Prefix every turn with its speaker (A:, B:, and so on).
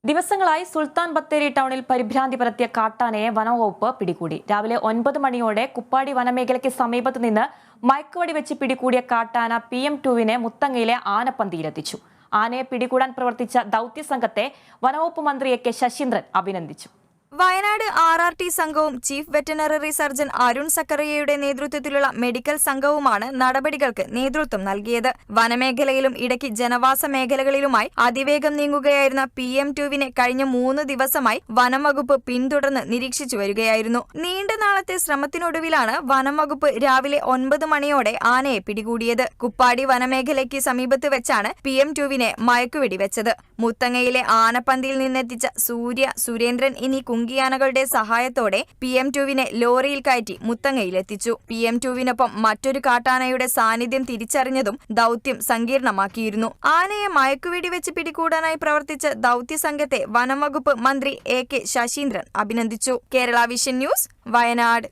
A: ദിവസങ്ങളായി സുൽത്താൻ ബത്തേരി ടൗണിൽ പരിഭ്രാന്തി പരത്തിയ കാട്ടാനയെ വനംവകുപ്പ് പിടികൂടി. രാവിലെ 9 മണിയോടെ കുപ്പാടി വനമേഖലയ്ക്ക് സമീപത്ത് നിന്ന് മയക്കുവെടി വെച്ച് പിടികൂടിയ കാട്ടാന PM2വിനെ മുത്തങ്ങയിലെ ആനപ്പന്തിയിലെത്തിച്ചു. ആനയെ പിടികൂടാൻ പ്രവർത്തിച്ച ദൌത്യസംഘത്തെ വനംവകുപ്പ് മന്ത്രി AK ശശീന്ദ്രൻ അഭിനന്ദിച്ചു.
B: വയനാട് RRT സംഘവും ചീഫ് വെറ്ററിനറി സർജൻ അരുൺ സക്കറിയയുടെ നേതൃത്വത്തിലുള്ള മെഡിക്കൽ സംഘവുമാണ് നടപടികൾക്ക് നേതൃത്വം നൽകിയത്. വനമേഖലയിലും ഇടയ്ക്ക് ജനവാസ മേഖലകളിലുമായി അതിവേഗം നീങ്ങുകയായിരുന്ന PM2വിനെ കഴിഞ്ഞ 3 ദിവസമായി വനംവകുപ്പ് പിന്തുടർന്ന് നിരീക്ഷിച്ചു വരികയായിരുന്നു. നീണ്ട നാളത്തെ ശ്രമത്തിനൊടുവിലാണ് വനംവകുപ്പ് രാവിലെ 9 മണിയോടെ ആനയെ പിടികൂടിയത്. കുപ്പാടി വനമേഖലയ്ക്ക് സമീപത്ത് വെച്ചാണ് PM2വിനെ മയക്കുവെടി വെച്ചത്. മുത്തങ്ങയിലെ ആനപ്പന്തിയിൽ നിന്നെത്തിച്ച സുരേന്ദ്രൻ എന്നീ കുങ്കിയാനകളുടെ സഹായത്തോടെ PM2വിനെ ലോറിയിൽ കയറ്റി മുത്തങ്ങയിലെത്തിച്ചു. PM2വിനൊപ്പം മറ്റൊരു കാട്ടാനയുടെ സാന്നിധ്യം തിരിച്ചറിഞ്ഞതും ദൌത്യം സങ്കീർണമാക്കിയിരുന്നു. ആനയെ മയക്കുവെടി വെച്ച് പിടികൂടാനായി പ്രവർത്തിച്ച ദൌത്യസംഘത്തെ വനംവകുപ്പ് മന്ത്രി AK ശശീന്ദ്രൻ അഭിനന്ദിച്ചു. Kerala vision news, Wayanad.